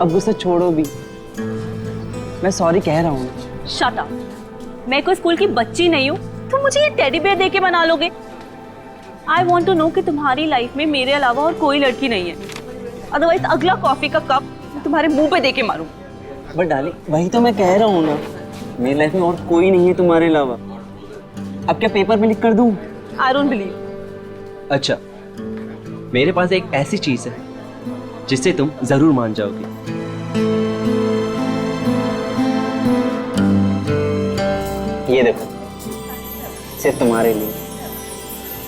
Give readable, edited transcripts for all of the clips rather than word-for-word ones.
अब गुस्सा छोड़ो भी, मैं सॉरी कह रहा हूँ। Shut up. मैं कोई स्कूल की बच्ची नहीं हूँ, तुम मुझे ये टेडी बेयर देके मना लोगे? आई वॉन्ट टू नो कि तुम्हारी लाइफ में मेरे अलावा और कोई लड़की नहीं है, अदरवाइज अगला कॉफी का कप मैं तुम्हारे मुंह पे देके मारूं। बट डार्लिंग वही तो मैं कह रहा हूँ ना, मेरी लाइफ में और कोई नहीं है तुम्हारे अलावा। अब क्या पेपर में लिख कर दूँ? I don't believe. अच्छा, मेरे पास एक ऐसी चीज है जिससे तुम जरूर मान जाओगी। ये देखो, सिर्फ तुम्हारे लिए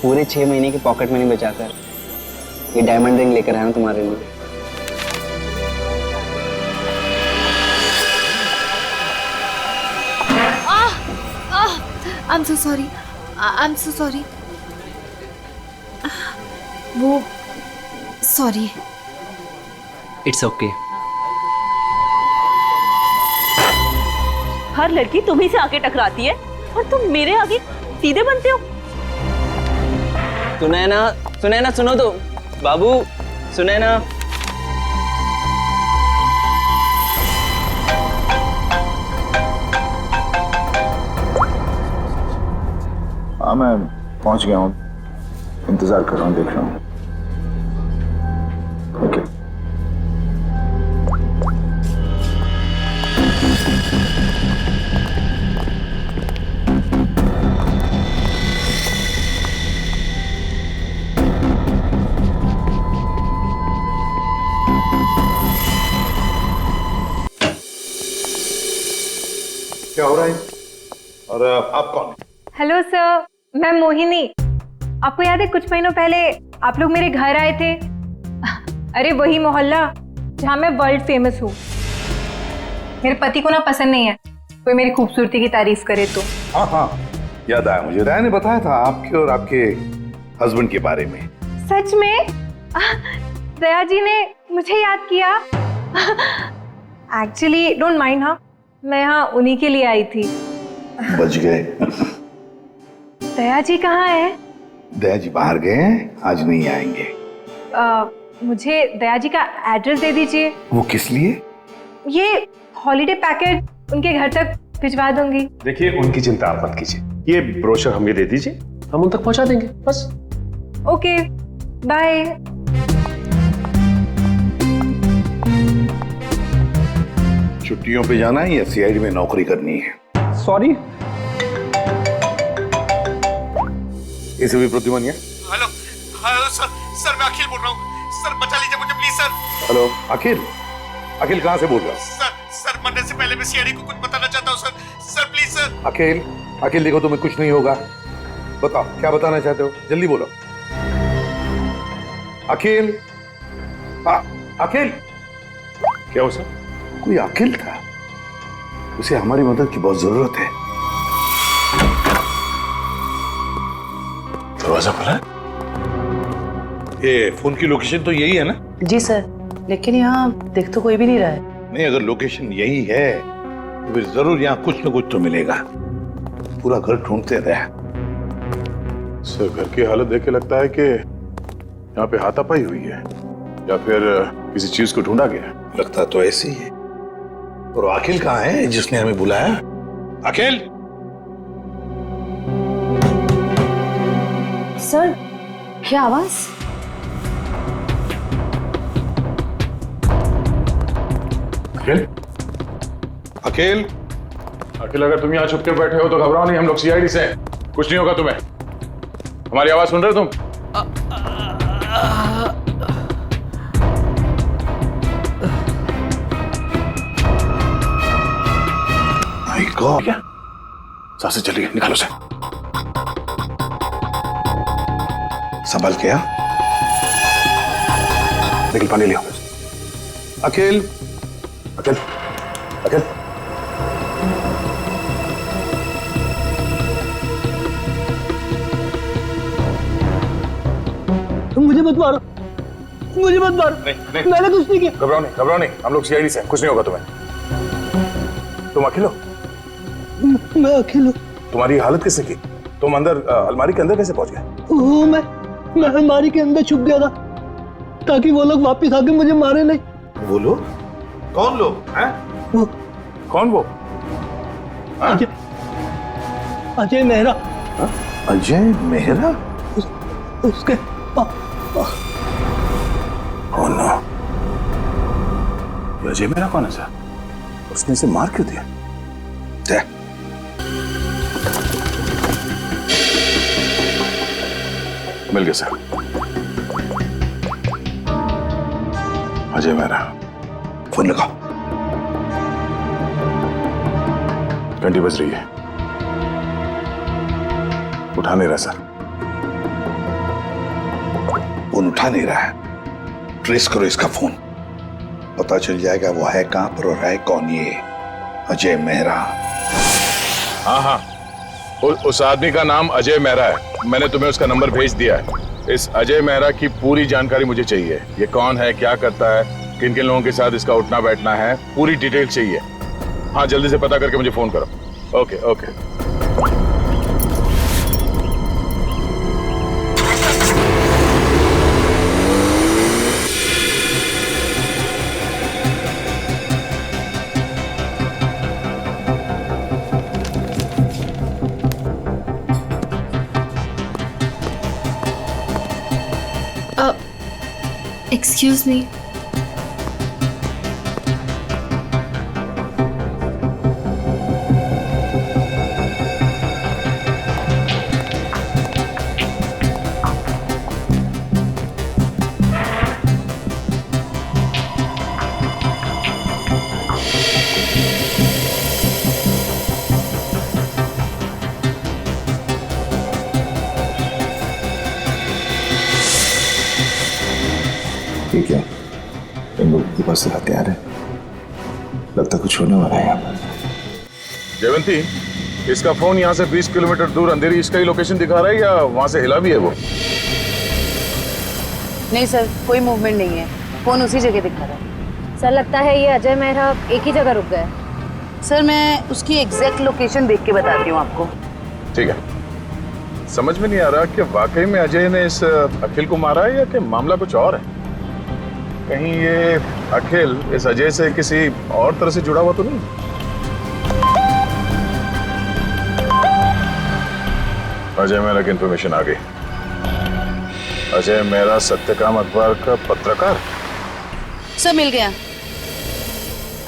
पूरे 6 महीने की पॉकेट मनी बचाकर ये डायमंड रिंग लेकर आया हूं तुम्हारे लिए। I'm so sorry. I'm so sorry. वो सॉरी। It's okay. हर लड़की तुम्ही से आके टकराती है और तुम मेरे आगे सीधे बनते हो। सुनैना सुनो तो, बाबू सुनैना। हाँ मैं पहुंच गया हूँ, इंतजार कर रहा हूँ, देख रहा हूँ। ओके। क्या हो रहा है? और आप कौन? हेलो सर, मैं मोहिनी। आपको याद है कुछ महीनों पहले आप लोग मेरे घर आए थे? अरे वही मोहल्ला जहाँ मैं वर्ल्ड फेमस हूँ। मेरे पति को ना पसंद नहीं है कोई मेरी खूबसूरती की तारीफ करे तो। हाँ हाँ, याद आया मुझे। राय ने बताया था आपके और आपके हस्बैंड के बारे में। सच में? दया जी ने मुझे याद किया। एक्चुअली डोंट माइंड, हाँ मैं यहाँ उन्हीं के लिए आई थी। बच गए। दया जी कहाँ है? दया जी बाहर गए हैं, आज नहीं आएंगे। मुझे दया जी का एड्रेस दे दीजिए। वो किस लिए? ये हॉलीडे पैकेट उनके घर तक भिजवा दूंगी। देखिए उनकी चिंता आप मत कीजिए, ये ब्रोशर हमें दे दीजिए, हम उन तक पहुंचा देंगे बस। Okay bye. छुट्टियों पे जाना है या सीआईडी में नौकरी करनी है? सॉरी। इसे भी प्रतिमान है। हेलो हेलो सर मैं अखिल बोल रहा हूँ। सर बचा लीजिए मुझे प्लीज सर। हेलो अखिल, अखिल कहाँ से बोल रहा? सर मरने से पहले मैं सीआईडी को कुछ बताना चाहता हूँ सर प्लीज सर। अखिल, अखिल देखो तुम्हें कुछ नहीं होगा, बताओ क्या बताना चाहते हो, जल्दी बोलो। अखिल, अखिल। क्या हो सर? कोई अखिल था, उसे हमारी मदद की बहुत जरूरत है। दरवाजा खुला है? ये फोन की लोकेशन तो यही है ना? जी सर, लेकिन यहाँ देख तो कोई भी नहीं रहा है। नहीं, अगर लोकेशन यही है तो फिर जरूर यहाँ कुछ न कुछ तो मिलेगा। पूरा घर ढूंढते रहे। सर घर की हालत देख के लगता है कि यहाँ पे हाथापाई हुई है या फिर किसी चीज को ढूंढा गया है। लगता तो ऐसे ही है। और अखिल कहाँ है जिसने हमें बुलाया? अखिल! सर क्या आवाज? अखिल? अखिल? अखिल अगर तुम यहाँ छुप के बैठे हो तो घबराओ नहीं, हम लोग सीआईडी से हैं, कुछ नहीं होगा तुम्हें। हमारी आवाज सुन रहे हो तुम? माय गॉड, क्या सांसें चली गई, निकालो से। संभल के, लेकिन पानी लियो। अखिल, अखिल, अखिल। मुझे मत मारो, मुझे मत मारो। नहीं, मैंने कुछ नहीं किया। घबराओ नहीं, हम लोग सीआईडी से हैं, कुछ नहीं होगा तुम्हें। तुम अखिल हो? मैं अखिल हूँ। तुम्हारी हालत किसने की? तुम अंदर अलमारी के अंदर कैसे पहुंच गए? वो मैं अलमारी के अंदर छुप गया था ताकि वो लोग वापस आके मुझे मारे नहीं। वो लोग? कौन लोग हैं? कौन वो? हाँ? अजय मेहरा। अजय मेहरा? उसके Oh no. ये अजय मेहरा कौन है सर? उसने इसे मार क्यों दिया? मिल गया सर। अजय मेहरा। फोन लगाओ। घंटी बज रही है, उठा नहीं रहा सर। फोन उठा नहीं रहा है। ट्रेस करो इसका फोन, पता चल जाएगा वो है कहां पर और है कौन ये अजय मेहरा। हाँ हाँ, उस आदमी का नाम अजय मेहरा है। मैंने तुम्हें उसका नंबर भेज दिया है। इस अजय मेहरा की पूरी जानकारी मुझे चाहिए। ये कौन है, क्या करता है, किन किन लोगों के साथ इसका उठना बैठना है, पूरी डिटेल चाहिए। हाँ, जल्दी से पता करके मुझे फोन करो। Okay okay. Excuse me. ठीक है, इन लोगों के पास हथियार है, लगता कुछ होने वाला है यहाँ पर। जयवंती, इसका फोन यहाँ से 20 किलोमीटर दूर अंधेरी इसका ही लोकेशन दिखा रहा है या वहां से हिला भी है वो? नहीं सर, कोई मूवमेंट नहीं है, फोन उसी जगह दिखा रहा है। सर लगता है ये अजय मेहरा एक ही जगह रुक गए। सर मैं उसकी एग्जैक्ट लोकेशन देख के बताती हूँ आपको। ठीक है। समझ में नहीं आ रहा कि वाकई में अजय ने इस अखिल को मारा है या कि मामला कुछ और है। कहीं ये अखिल इस अजय से किसी और तरह से जुड़ा हुआ तो नहीं? अजय मेहरा की इंफॉर्मेशन आ गई। अजय मेहरा सत्यकाम अखबार का पत्रकार। सर मिल गया।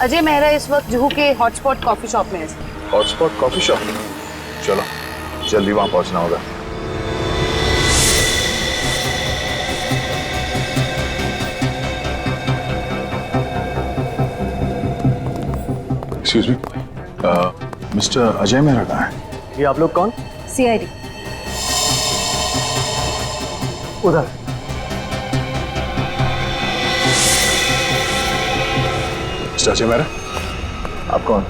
अजय मेहरा इस वक्त जुहू के हॉटस्पॉट कॉफी शॉप में है। हॉटस्पॉट कॉफी शॉप, चलो जल्दी वहां पहुंचना होगा। Excuse me, mister Ajay Mehra कहाँ है? ये आप लोग कौन? सीआईडी। उधर। मिस्टर अजय मेहरा, आप कौन?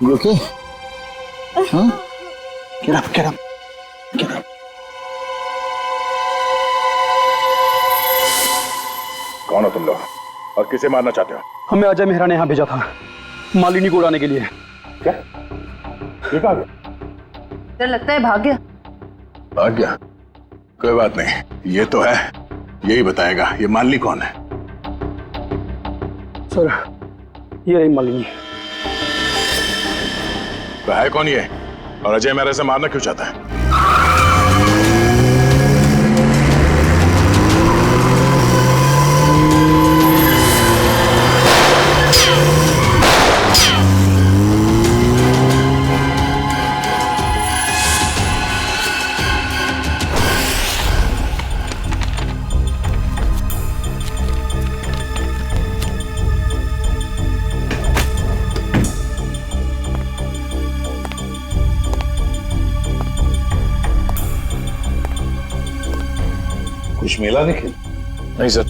You okay? Huh? Get up, get up, get up. कौन हो तुम लोग और किसे मारना चाहते हो? हमें अजय मेहरा ने यहाँ भेजा था मालिनी को उड़ाने के लिए। क्या? ये कहाँ गया? सर लगता है भाग गया। भाग गया? कोई बात नहीं, ये तो है, यही बताएगा ये मालिनी कौन है। सर ये रही मालिनी। तो है कौन ये और अजय मेहरा से मारना क्यों चाहता है? कुछ मिला निखिल? नहीं सर।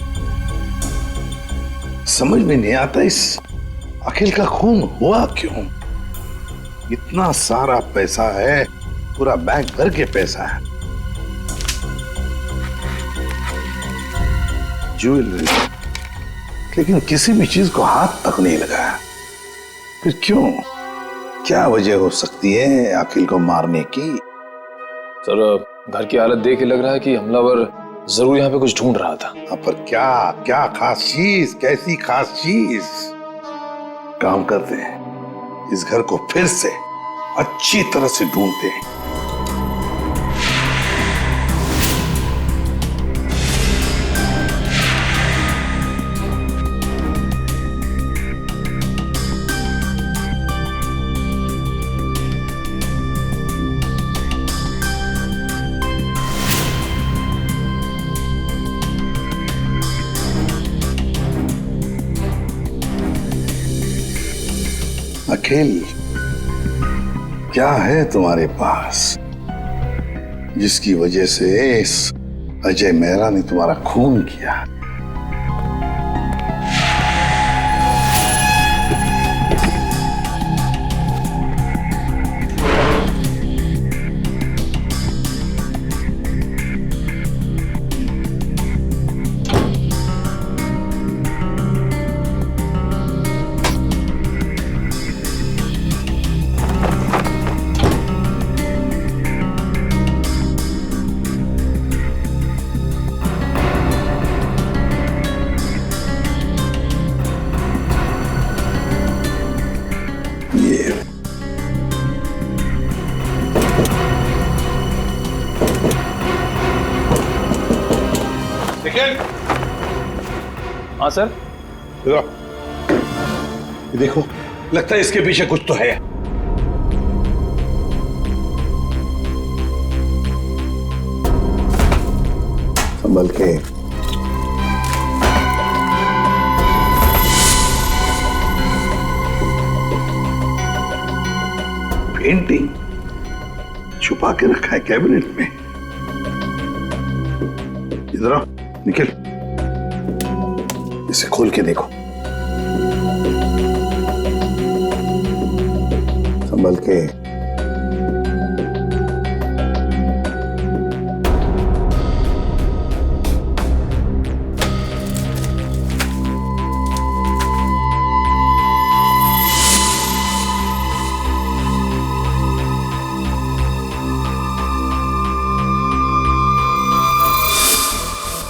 समझ में नहीं आता इस अखिल का खून हुआ क्यों? इतना सारा पैसा है, पूरा बैंक भर के पैसा है, ज्वेलरी, लेकिन किसी भी चीज को हाथ तक नहीं लगाया। फिर क्यों? क्या वजह हो सकती है अखिल को मारने की? सर घर की हालत देख के लग रहा है कि हमलावर जरूर यहाँ पे कुछ ढूंढ रहा था। पर क्या क्या खास चीज, कैसी खास चीज? काम करते हैं, इस घर को फिर से अच्छी तरह से ढूंढते हैं। अखिल, क्या है तुम्हारे पास जिसकी वजह से इस अजय मेहरा ने तुम्हारा खून किया? हाँ सर। ये देखो, लगता है इसके पीछे कुछ तो है। संभल के। पेंटिंग छुपा के रखा है कैबिनेट में। इधर आओ निखिल, इसे खोल के देखो। संभल के।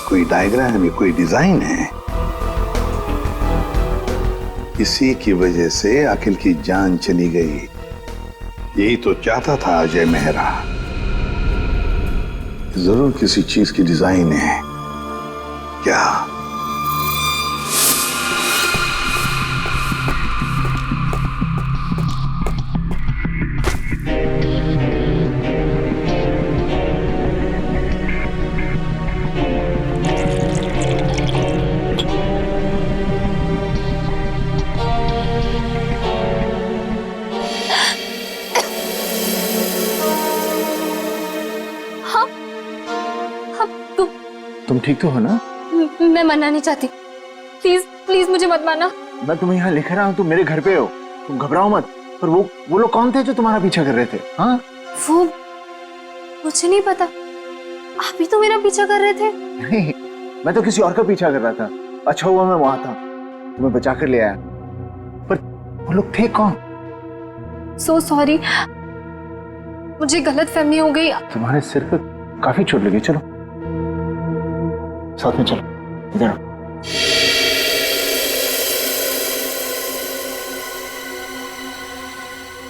कोई डायग्राम है, कोई डिजाइन है। इसी की वजह से अखिल की जान चली गई। यही तो चाहता था अजय मेहरा। जरूर किसी चीज की डिजाइन है। क्या? तुम ठीक तो हो ना? मैं मरना नहीं चाहती, प्लीज प्लीज मुझे मत मारना। मैं तुम्हें यहाँ लिख रहा हूँ, तुम मेरे घर पे हो, तुम घबराओ मत। पर वो लोग कौन थे जो तुम्हारा पीछा कर रहे थे? हाँ, वो मुझे नहीं पता, आप ही तो मेरा पीछा कर रहे थे। नहीं, मैं तो किसी और का पीछा कर रहा था। अच्छा हुआ मैं वहां था, तुम्हें बचा कर ले आया। पर वो लोग थे कौन? सो सॉरी, मुझे गलतफहमी हो गई। तुम्हारे सिर पर काफी चोट लगी। चलो साथ में चलो, इधर।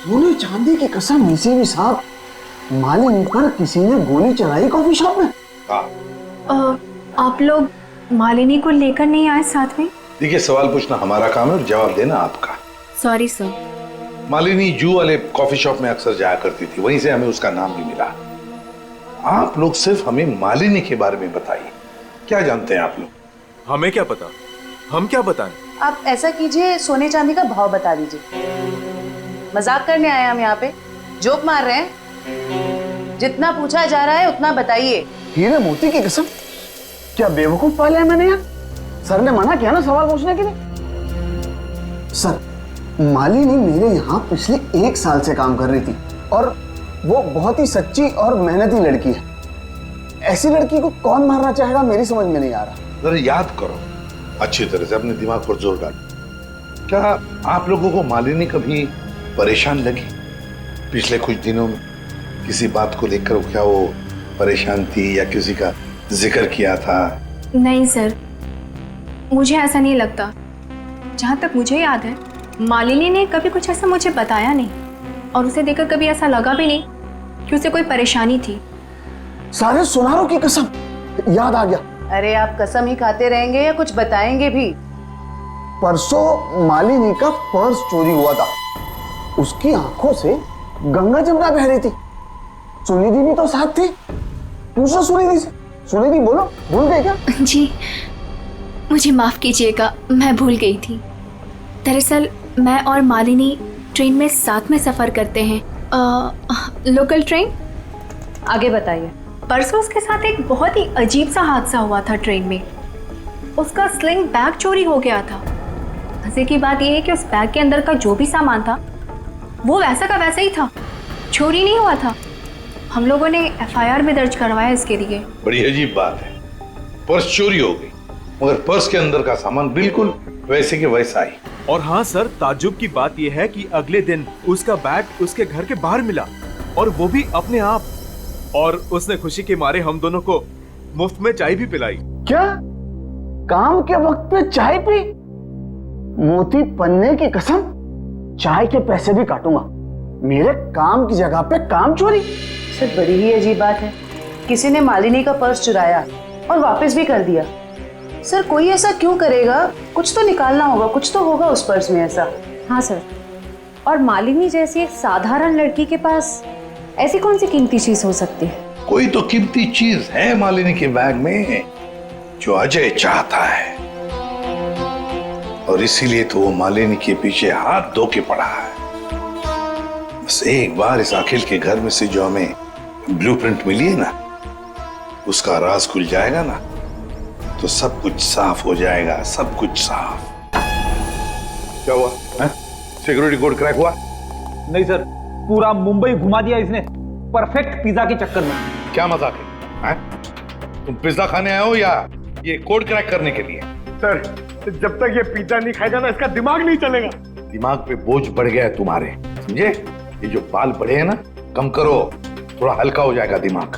सोने चांदी की कसम, इसी भी साहब, मालिनी पर किसी ने गोली चलाई कॉफी शॉप में। आप लोग मालिनी को लेकर नहीं आए साथ में? देखिए, सवाल पूछना हमारा काम है और जवाब देना आपका। Sorry sir. मालिनी जू वाले कॉफी शॉप में अक्सर जाया करती थी, वहीं से हमें उसका नाम भी मिला। आप लोग सिर्फ हमें मालिनी के बारे में बताइए, क्या जानते हैं आप लोग? हमें क्या पता, हम क्या बताएं? आप ऐसा कीजिए, सोने चांदी का भाव बता दीजिए। मजाक करने आए हम यहाँ पे, जोक मार रहे हैं? जितना पूछा जा रहा है उतना बताइए। हीरे मोती की कसम, क्या बेवकूफ पाला है मैंने यार? सर ने मना किया ना सवाल पूछने के लिए। सर, मालिनी मेरे यहाँ पिछले 1 साल से काम कर रही थी और वो बहुत ही सच्ची और मेहनती लड़की है। ऐसी लड़की को कौन मारना चाहेगा, मेरी समझ में नहीं आ रहा। जरा याद करो अच्छी तरह से, अपने दिमाग पर जोर डालो। क्या आप लोगों को मालिनी कभी परेशान लगी पिछले कुछ दिनों में? किसी बात को लेकर क्या वो परेशान थी या किसी का जिक्र किया था? नहीं सर, मुझे ऐसा नहीं लगता। जहाँ तक मुझे याद है, मालिनी ने कभी कुछ ऐसा मुझे बताया नहीं और उसे देखकर कभी ऐसा लगा भी नहीं कि उसे कोई परेशानी थी। सारे सुनारों की कसम, याद आ गया। अरे आप कसम ही खाते रहेंगे या कुछ बताएंगे भी? परसों मालिनी का पर्स चोरी हुआ था। उसकी आंखों से गंगा जमुना बह रही थी। सुनिधि भी तो साथ थी। पूछो सुनिधि से। सुनिधि बोलो, भूल गए क्या? जी मुझे माफ कीजिएगा, मैं भूल गई थी। दरअसल मैं और मालिनी ट्रेन में साथ में सफर करते हैं, लोकल ट्रेन। आगे बताइए। परसों उसके साथ एक बहुत ही अजीब सा हादसा हुआ था ट्रेन में। उसका स्लिंग बैग चोरी हो गया था। मजे की बात यह है कि उस बैग के अंदर का जो भी सामान था वो वैसा का वैसा ही था, चोरी नहीं हुआ था। हम लोगों ने FIR भी दर्ज करवाया इसके लिए। बड़ी अजीब बात है, पर्स चोरी हो गई मगर पर्स के अंदर का सामान बिल्कुल वैसे के वैसा ही। और हाँ सर, ताज्जुब की बात यह है कि अगले दिन उसका बैग उसके घर के बाहर मिला और वो भी अपने आप। और उसने खुशी के मारे हम दोनों को मुफ्त में चाय भी पिलाई। क्या? काम के वक्त पे चाय पी? मोती पन्ने की कसम, चाय के पैसे भी काटूंगा। मेरे काम की जगह पे काम चोरी? सर बड़ी ही अजीब बात है। किसी ने मालिनी का पर्स चुराया और वापस भी कर दिया। सर कोई ऐसा क्यों करेगा? कुछ तो निकालना होगा, कुछ तो होगा उस पर्स में ऐसा। हाँ सर, और मालिनी जैसी एक साधारण लड़की के पास ऐसी कौन सी कीमती चीज हो सकती है? कोई तो कीमती चीज है मालिनी के बैग में जो अजय चाहता है और इसीलिए तो वो मालिनी के पीछे हाथ धो के पड़ा है। बस एक बार इस अखिल के घर में से जो हमें ब्लूप्रिंट मिली है ना, उसका राज खुल जाएगा ना, तो सब कुछ साफ हो जाएगा, सब कुछ साफ। क्या हुआ? सिक्योरिटी कोड क्रैक हुआ? नहीं सर, पूरा मुंबई घुमा दिया इसने परफेक्ट पिज्जा के चक्कर में। क्या मजाक है? तुम पिज्जा खाने आए हो या ये कोड क्रैक करने के लिए? सर जब तक ये पिज्जा नहीं खाएगा ना, इसका दिमाग नहीं चलेगा। दिमाग पे बोझ बढ़ गया है तुम्हारे, समझे? ये जो बाल बढ़े हैं ना, कम करो, थोड़ा हल्का हो जाएगा दिमाग।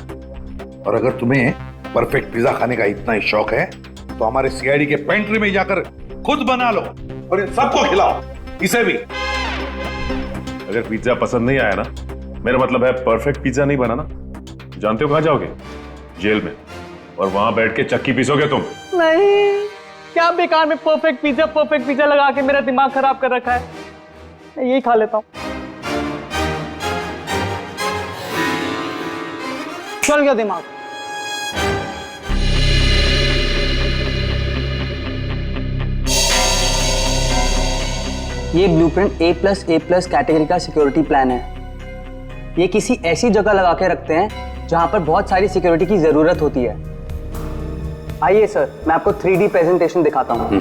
और अगर तुम्हें परफेक्ट पिज्जा खाने का इतना ही शौक है तो हमारे CID के पेंट्री में जाकर खुद बना लो और इन सबको खिलाओ, इसे भी। अगर पिज्जा पसंद नहीं आया ना, मेरा मतलब है परफेक्ट पिज्जा नहीं बना ना, जानते हो कहां जाओगे? जेल में। और वहां बैठ के चक्की पीसोगे तुम। नहीं, क्या बेकार में परफेक्ट पिज्जा लगा के मेरा दिमाग खराब कर रखा है। मैं यही खा लेता हूँ। चल गया दिमाग। ये ब्लूप्रिंट A+A+ कैटेगरी का सिक्योरिटी प्लान है। ये किसी ऐसी जगह लगा के रखते हैं जहां पर बहुत सारी सिक्योरिटी की जरूरत होती है। आइए सर, मैं आपको 3D प्रेजेंटेशन दिखाता हूं।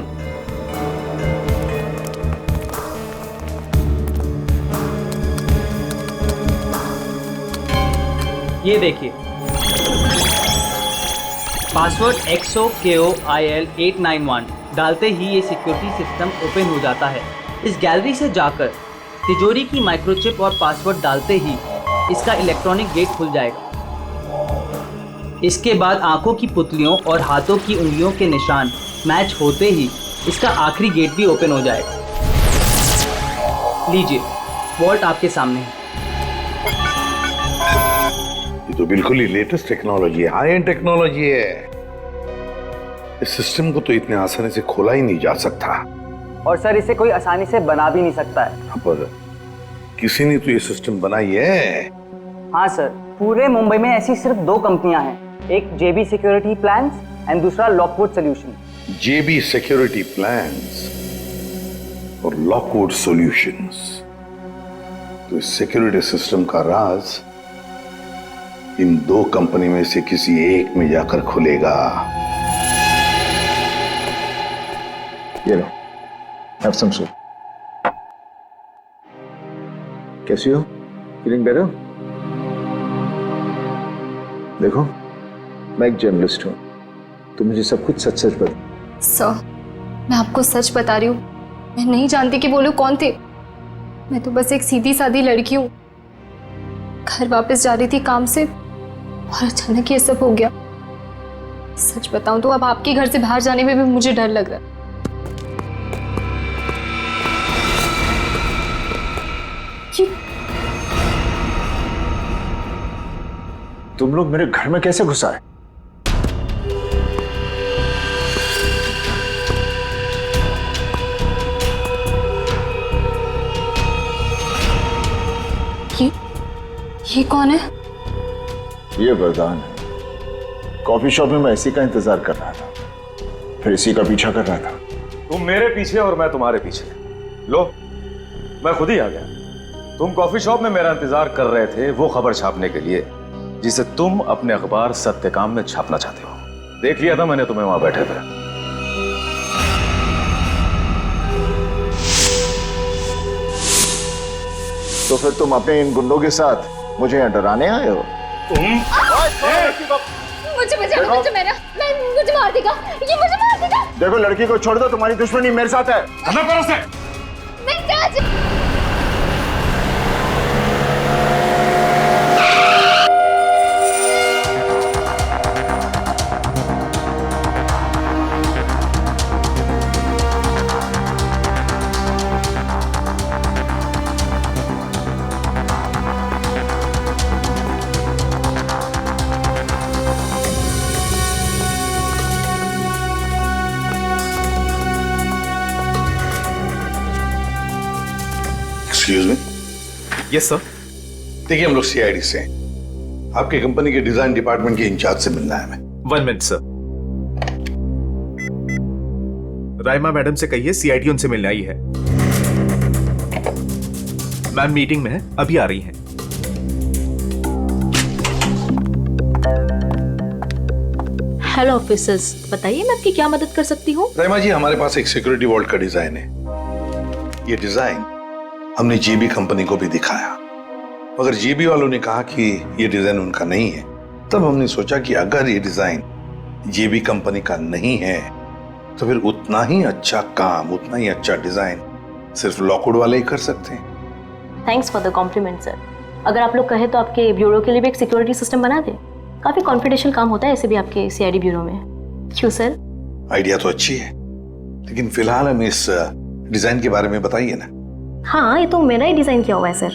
ये देखिए, पासवर्ड XOKOIL891 डालते ही ये सिक्योरिटी सिस्टम ओपन हो जाता है। इस गैलरी से जाकर तिजोरी की माइक्रोचिप और पासवर्ड डालते ही इसका इलेक्ट्रॉनिक गेट खुल जाएगा। इसके बाद आंखों की पुतलियों और हाथों की उंगलियों के निशान मैच होते ही इसका आखिरी गेट भी ओपन हो जाएगा। लीजिए, वॉल्ट आपके सामने है। ये तो बिल्कुल ही लेटेस्ट टेक्नोलॉजी है, हाई एंड टेक्नोलॉजी है। इस सिस्टम को तो इतने आसानी से खोला ही नहीं जा सकता। और सर, इसे कोई आसानी से बना भी नहीं सकता है। पर किसी ने तो ये सिस्टम बनाई है। हाँ सर, पूरे मुंबई में ऐसी सिर्फ 2 कंपनियां हैं, एक JB सिक्योरिटी प्लान्स एंड दूसरा Lockwood solution. JB security plans और लॉकवुड सॉल्यूशंस। तो इस सिक्योरिटी सिस्टम का राज इन 2 कंपनी में से किसी एक में जाकर खुलेगा। ये लो, have some soup. कैसी हो? Feeling better? देखो, मैं एक जर्नलिस्ट हूँ, तो मुझे सब कुछ सच सच बता। सर, मैं आपको सच बता रही हूँ, मैं नहीं जानती कि वो लोग कौन थे। मैं तो बस एक सीधी सादी लड़की हूँ, घर वापस जा रही थी काम से और अचानक ये सब हो गया। सच बताऊं तो अब आपके घर से बाहर जाने में भी मुझे डर लग रहा है। तुम लोग मेरे घर में कैसे घुस आए? ये कौन है? ये वरदान है। कॉफी शॉप में मैं इसी का इंतजार कर रहा था, फिर इसी का पीछा कर रहा था। तुम मेरे पीछे और मैं तुम्हारे पीछे। लो, मैं खुद ही आ गया। तुम कॉफी शॉप में मेरा इंतजार कर रहे थे वो खबर छापने के लिए जिसे तुम अपने अखबार सत्यकाम में छापना चाहते हो। देख लिया था मैंने तुम्हें वहां बैठे थे। तो फिर तुम अपने इन गुंडों के साथ मुझे यहाँ डराने आए हो? मुझे बचाओ, मुझे मार देगा, ये मुझे मार देगा। देखो, लड़की को छोड़ दो, तुम्हारी दुश्मनी मेरे साथ है। मैं क्या एक्सक्यूज मी। Yes sir. देखिए, हम लोग सीआईडी से हैं। आपकी कंपनी के डिजाइन डिपार्टमेंट के इंचार्ज से मिलना है हमें। 1 मिनट सर। राइमा मैडम से कहिए सीआईडी उनसे मिलने आई है। मैम मीटिंग में है, अभी आ रही हैं। हेलो ऑफिसर्स, बताइए मैं आपकी क्या मदद कर सकती हूँ? राइमा जी, हमारे पास एक सिक्योरिटी वॉल्ट का डिजाइन है। ये डिजाइन हमने जीबी कंपनी को भी दिखाया, मगर जीबी वालों ने कहा कि ये डिजाइन उनका नहीं है। तब हमने सोचा कि अगर ये डिजाइन जीबी कंपनी का नहीं है तो फिर उतना ही अच्छा काम, उतना ही अच्छा डिजाइन सिर्फ लॉकवुड वाले ही कर सकते हैं। Thanks for the compliment sir. अगर आप लोग कहे तो आपके ब्यूरो के लिए भी एक सिक्योरिटी सिस्टम बना दें। काफी कॉन्फिडेंशियल काम होता है ऐसे भी आपके सीआईडी ब्यूरो में। क्यों सर? आइडिया तो अच्छी है, लेकिन फिलहाल हमें इस डिजाइन के बारे में बताइए ना। हाँ, ये तो मैंने ही डिजाइन किया हुआ है सर।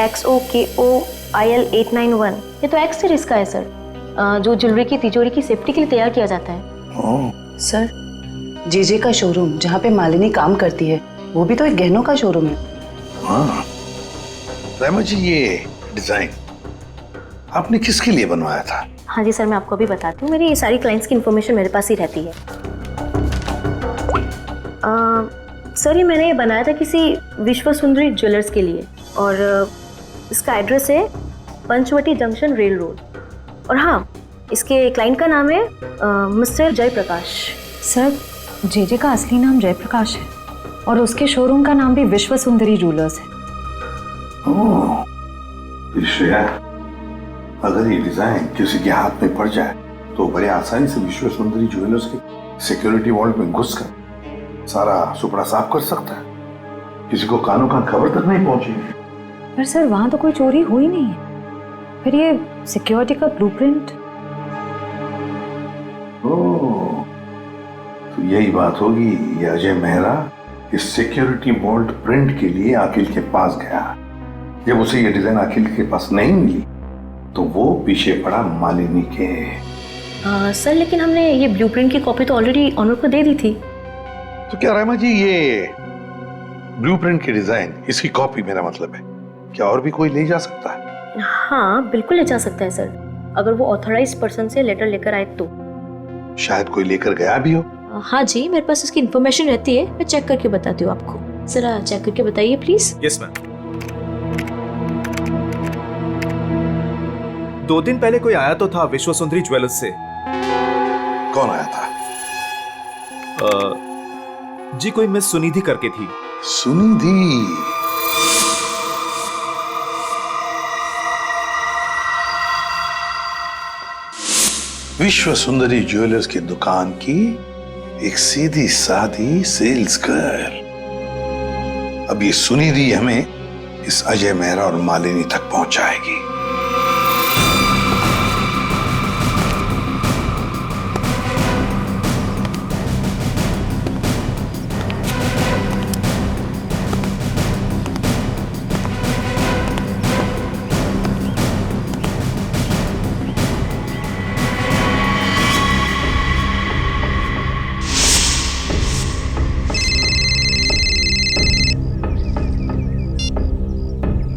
XOKOIL 891, ये तो एक्स सीरीज का है सर, जो ज्वेलरी की तिजोरी की सेफ्टी के लिए तैयार किया जाता है। सर, जेजे का शोरूम जहाँ पे मालिनी काम करती है, वो भी तो एक गहनों का शोरूम है। हाँ राइमा जी, ये डिजाइन आपने किसके लिए बनवाया था? हाँ जी सर, मैं आपको अभी बताती हूँ। मेरी ये सारी क्लाइंट्स की इन्फॉर्मेशन मेरे पास ही रहती है। सर, ये मैंने बनाया था किसी विश्व सुंदरी ज्वेलर्स के लिए, और इसका एड्रेस है पंचवटी जंक्शन रेल रोड। और हाँ, इसके क्लाइंट का नाम है मिस्टर जयप्रकाश। सर, जेजे का असली नाम जयप्रकाश है और उसके शोरूम का नाम भी विश्व सुंदरी ज्वेलर्स है। ओह, श्रेया, अगर ये डिजाइन किसी के हाथ में पड़ जाए तो बड़े आसानी से विश्व सुंदरी ज्वेलर्स के सिक्योरिटी वॉल्ट में घुसकर सारा सुपड़ा साफ कर सकता है। किसी को कानों कान खबर तक नहीं पहुंचेगी। पर सर, वहां तो कोई चोरी हुई नहीं है। फिर ये सिक्योरिटी का ब्लूप्रिंट। ओह, तो यही बात होगी। ये अजय मेहरा इस सिक्योरिटी वॉल्ट प्रिंट के लिए अखिल के पास गया। जब उसे ये डिजाइन अखिल के पास नहीं मिली तो वो पीछे पड़ा मालिनी के। सर, लेकिन हमने ये ब्लूप्रिंट की कॉपी तो ऑलरेडी ऑनर को दे दी थी। तो क्या राइमा जी, ये ब्लूप्रिंट की डिजाइन, इसकी कॉपी मेरा मतलब है, क्या और भी कोई ले जा सकता है? हाँ, बिल्कुल ले जा सकता है सर, अगर वो ऑथराइज्ड पर्सन से लेटर लेकर आए तो। शायद कोई लेकर गया भी हो। हाँ जी, मेरे पास इसकी इन्फॉर्मेशन रहती है, मैं चेक करके बताती हूँ आपको। जरा चेक करके बताइए प्लीज। Yes ma'am. 2 दिन पहले कोई आया तो था विश्व सुंदरी ज्वेलर्स से। कौन आया था? जी कोई मिस सुनिधि करके थी। सुनिधि? विश्व सुंदरी ज्वेलर्स की दुकान की एक सीधी सादी सेल्स गर्ल। अब ये सुनिधि हमें इस अजय मेहरा और मालिनी तक पहुंचाएगी।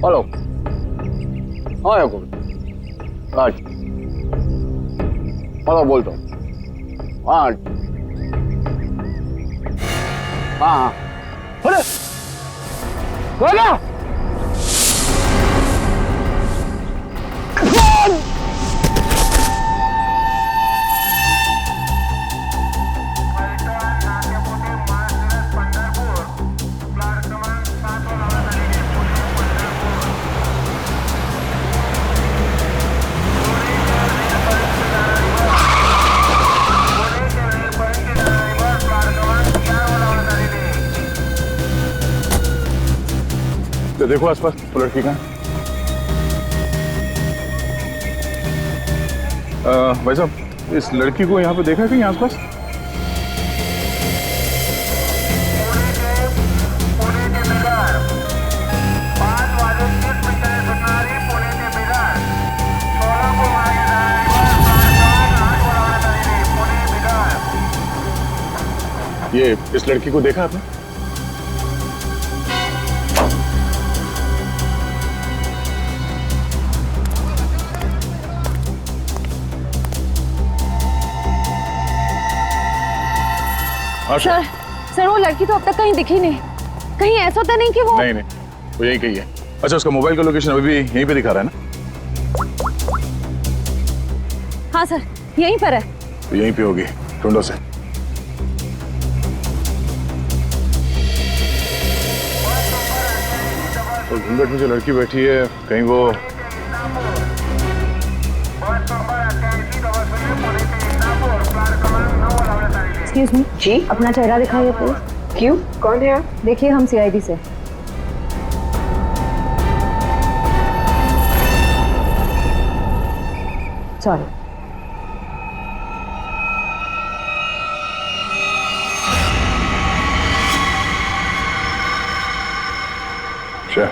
हेलो। हाँ याकूब। आज हेलो बोलता हूँ। आज हाँ अरे बोला तो देखो आसपास वो लड़की कहाँ? भाई साहब इस लड़की को यहाँ पे देखा है कहीं आसपास? ये इस लड़की को देखा आपने? सर वो लड़की तो अब तक कहीं दिखी नहीं। कहीं ऐसा तो नहीं कि वो नहीं वो यहीं कहीं है। अच्छा उसका मोबाइल का लोकेशन अभी भी यहीं पे दिखा रहा है ना? हाँ सर यहीं पर है। तो यहीं पे होगी, ढूंढो से। तो घूंघट में जो लड़की बैठी है कहीं वो एक्सक्यूज मी जी, अपना चेहरा दिखाइए प्लीज। क्यों, कौन है आप? देखिए हम सीआईडी से। सॉरी। अच्छा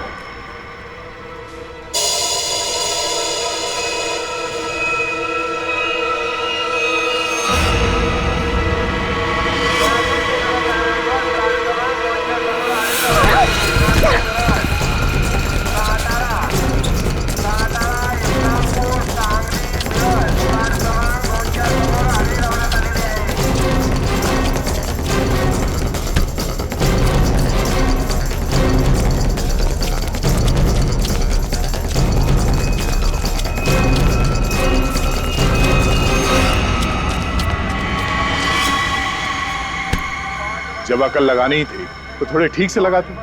जब अकल लगानी ही थी तो थोड़े ठीक से लगाती।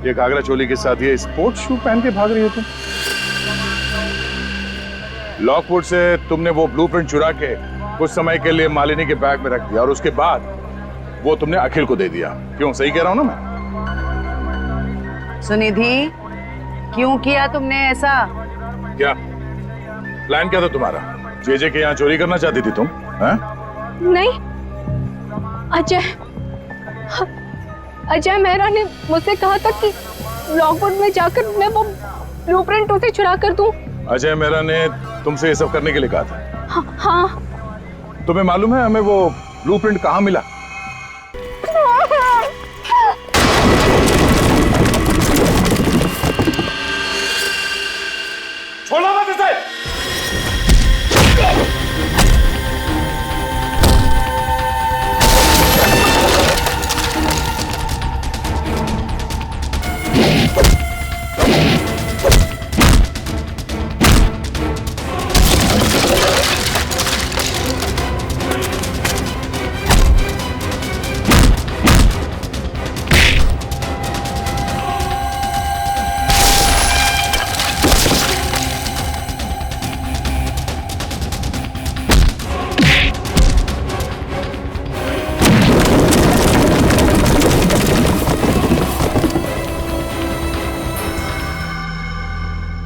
ये घाघरा चोली के साथ ये स्पोर्ट्स शू पहन के भाग रही हो तुम। लॉकवुड से तुमने वो ब्लूप्रिंट चुरा के कुछ समय के लिए मालिनी के बैग में रख दिया और उसके बाद वो तुमने अखिल को दे दिया। क्यों, सही कह रहा हूं ना मैं? सुनिधि क्यों किया तुमने ऐसा? क्या प्लान क्या था तुम्हारा? जेजे के यहाँ चोरी करना चाहती थी तुम? नहीं, अजय मेहरा ने मुझसे कहा था कि लॉकवुड में जाकर मैं वो ब्लूप्रिंट उसे चुरा कर दूं। अजय मेहरा ने तुमसे ये सब करने के लिए कहा था? हाँ। तुम्हें मालूम है हमें वो ब्लूप्रिंट कहाँ मिला? छोड़ो मत इसे!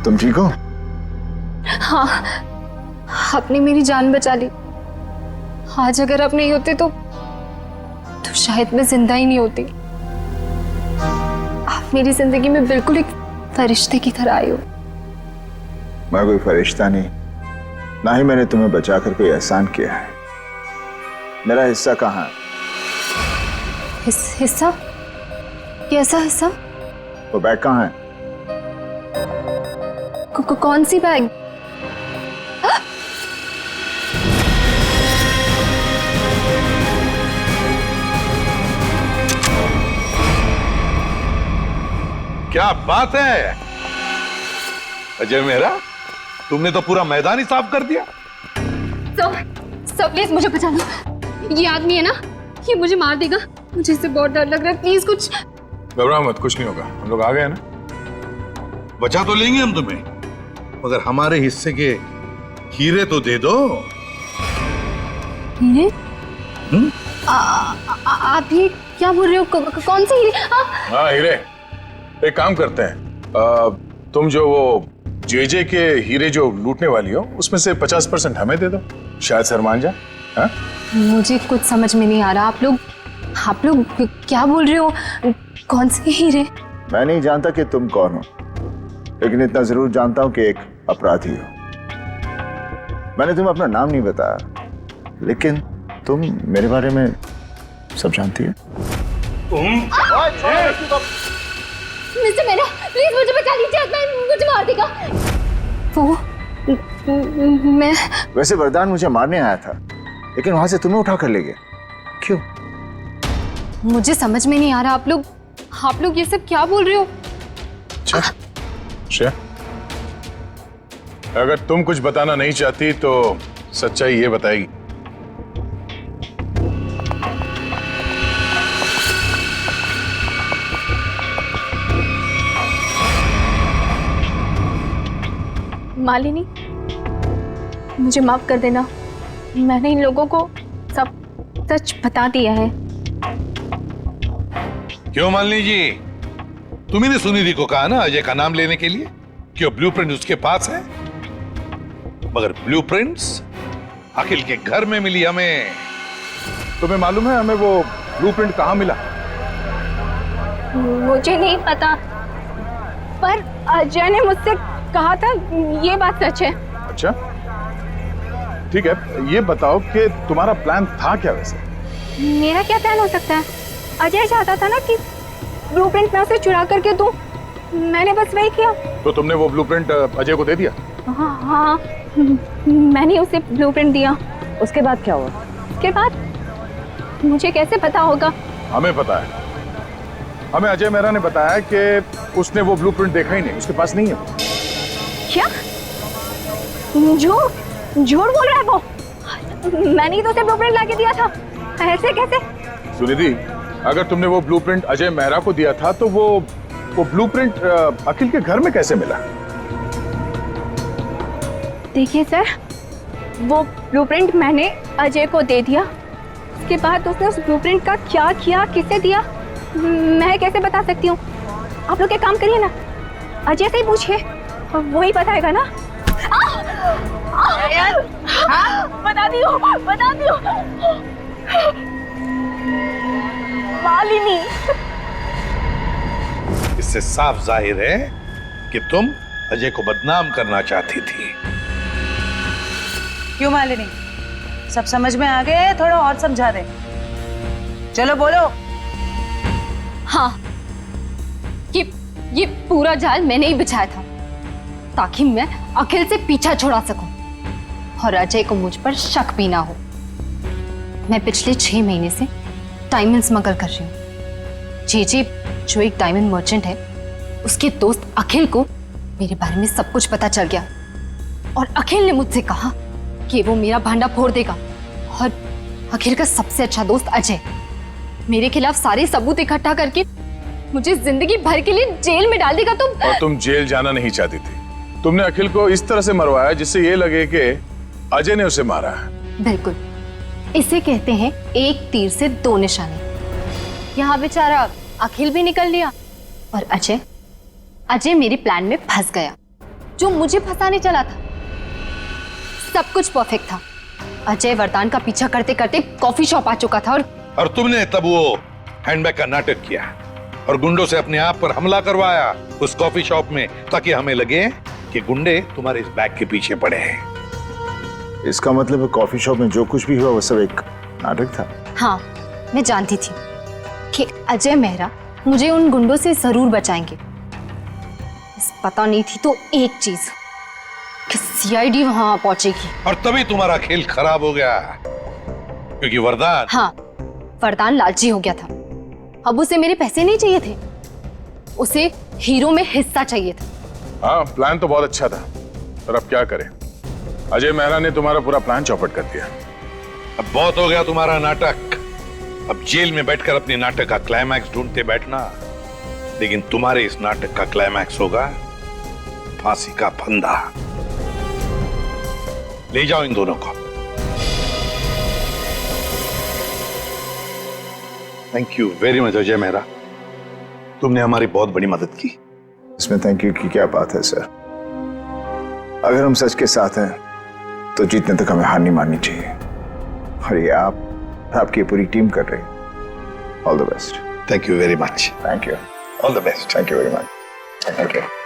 तुम ठीक हो? हाँ, आपने मेरी जान बचा ली। आज अगर आप नहीं होते तो शायद मैं जिंदा ही नहीं होती। आप मेरी जिंदगी में बिल्कुल एक फरिश्ते की तरह आए हो। मैं कोई फरिश्ता नहीं, ना ही मैंने तुम्हें बचाकर कोई एहसान किया है। मेरा हिस्सा कहाँ है? हिस्सा? कैसा हिस्सा? वो बैग कहाँ है? कौन सी बैग? क्या बात है अजय मेहरा, तुमने तो पूरा मैदान ही साफ कर दिया। सब प्लीज मुझे बचा लो। ये आदमी है ना, ये मुझे मार देगा। मुझे इससे बहुत डर लग रहा है। प्लीज कुछ। घबराओ मत, कुछ नहीं होगा। हम लोग आ गए ना। बचा तो लेंगे हम तुम्हें, मगर हमारे हिस्से के हीरे तो दे दो। हीरे? आप ये क्या बोल रहे हो? कौन से हीरे? हाँ हीरे। एक काम करते हैं, तुम जो वो जेजे के हीरे जो लूटने वाली हो उसमें से 50% हमें दे दो, शायद सर मान जाए। हाँ? मुझे कुछ समझ में नहीं आ रहा। आप लोग क्या बोल रहे हो? कौन से हीरे? मैं नहीं जानता कि तुम कौन हो, लेकिन इतना जरूर जानता हूं कि एक अपराधी हो। मैंने तुम्हें अपना नाम नहीं बताया, लेकिन तुम मेरे बारे में सब जानती हो। मिस्टर मेरा, प्लीज मुझे बचा लीजिए। मुझे मार देगा वो। मैं वैसे वरदान मुझे मारने आया था, लेकिन वहां से तुम्हें उठा कर ले गया। क्यों? मुझे समझ में नहीं आ रहा। आप लोग ये सब क्या बोल रहे हो? श्रेया, अगर तुम कुछ बताना नहीं चाहती तो सच्चाई ये बताएगी। मालिनी, मुझे माफ कर देना। मैंने इन लोगों को सब सच बता दिया है। क्यों मालिनी जी, तुम्ही ने सुनिधि को कहा ना अजय का नाम लेने के लिए कि वो ब्लूप्रिंट उसके पास है, मगर ब्लूप्रिंट्स अखिल के घर में मिली हमें। तुम्हें मालूम है हमें वो ब्लूप्रिंट कहाँ मिला? मुझे नहीं पता, पर अजय ने मुझसे कहा था। ये बात सच है। अच्छा ठीक है, ये बताओ कि तुम्हारा प्लान था क्या वैसे? मेरा क्या प्लान हो सकता है? अजय चाहता था ना कि ब्लूप्रिंट मैं उसे चुरा करके दूं। मैंने बस वही किया। तो तुमने वो ब्लूप्रिंट अजय को दे दिया? हाँ, मैंने उसे ब्लूप्रिंट दिया। उसके बाद क्या हुआ? उसके बाद मुझे कैसे पता होगा? हमें पता है। हमें अजय मेहरा ने बताया कि उसने वो ब्लूप्रिंट देखा ही नहीं, उसके पास नहीं है। क्या? झूठ बोल रहा है वो। मैंने ही तो उसे ब्लूप्रिंट लाके दिया था। ऐसे कैसे? सुनिधि, अगर तुमने वो ब्लूप्रिंट अजय मेहरा को दिया था तो वो ब्लूप्रिंट अखिल के घर में कैसे मिला? देखिए सर, वो ब्लूप्रिंट मैंने अजय को दे दिया। उसके बाद उसने उस ब्लूप्रिंट का क्या किया, किसे दिया, मैं कैसे बता सकती हूँ? आप लोग एक काम करिए ना, अजय से ही पूछिए, वही बताएगा ना। बता दियो। मालिनी, इससे साफ जाहिर है कि तुम अजय को बदनाम करना चाहती थी। क्यों मालिनी, सब समझ में आ गए? थोड़ा और समझा दे। चलो बोलो। हाँ, ये पूरा जाल मैंने ही बिछाया था ताकि मैं अखिल से पीछा छुड़ा सकूं और अजय को मुझ पर शक भी ना हो। मैं पिछले 6 महीने से डायमंड स्मगल कर रही हूँ। जेजे जो एक डायमंड मर्चेंट है, उसके दोस्त अखिल को मेरे बारे में सब कुछ पता चल गया और अखिल ने मुझसे कहा कि वो मेरा भांडा फोड़ देगा। और अखिल का सबसे अच्छा दोस्त अजय मेरे खिलाफ सारे सबूत इकट्ठा करके मुझे जिंदगी भर के लिए जेल में डाल देगा। और तुम जेल जाना नहीं चाहती थी। तुमने अखिल को इस तरह से मरवाया जिससे ये लगे कि अजय ने उसे मारा है। बिल्कुल, इसे कहते हैं एक तीर से 2 निशाने। यहाँ बेचारा अखिल भी निकल लिया और अजय मेरे प्लान में फंस गया। जो मुझे फंसाने चला था। सब कुछ परफेक्ट था। अजय वरदान का पीछा करते करते कॉफी शॉप आ चुका था और तुमने तब वो हैंडबैग का नाटक किया और गुंडों से अपने आप पर हमला करवाया उस कॉफी शॉप में, ताकि हमें लगे कि गुंडे तुम्हारे इस बैग के पीछे पड़े हैं। इसका मतलब कॉफी शॉप में जो कुछ भी हुआ वो सब एक नाटक था। हाँ, मैं जानती थी कि अजय मेहरा मुझे उन गुंडों से जरूर बचाएंगे। बस पता नहीं थी तो एक चीज कि सीआईडी वहां पहुंचेगी। और तभी तुम्हारा खेल खराब हो गया, क्योंकि वरदान, हाँ, वरदान लालची हो गया था। अब उसे मेरे पैसे नहीं चाहिए थे, उसे हीरो में हिस्सा चाहिए था। हाँ, प्लान तो बहुत अच्छा था, पर अब क्या करें? अजय मेहरा ने तुम्हारा पूरा प्लान चौपट कर दिया। अब बहुत हो गया तुम्हारा नाटक। अब जेल में बैठकर अपने नाटक का क्लाइमैक्स ढूंढते बैठना, लेकिन तुम्हारे इस नाटक का क्लाइमैक्स होगा फांसी का फंदा। ले जाओ इन दोनों को। Thank you very much Ajay Mehra, तुमने हमारी बहुत बड़ी मदद की। इसमें थैंक यू की क्या बात है सर? अगर हम सच के साथ हैं तो जीतने तक हमें हार नहीं माननी चाहिए, और ये आपकी पूरी टीम कर रही है। All the best. Thank you very much. Thank you. All the best. Thank you very much. Thank you.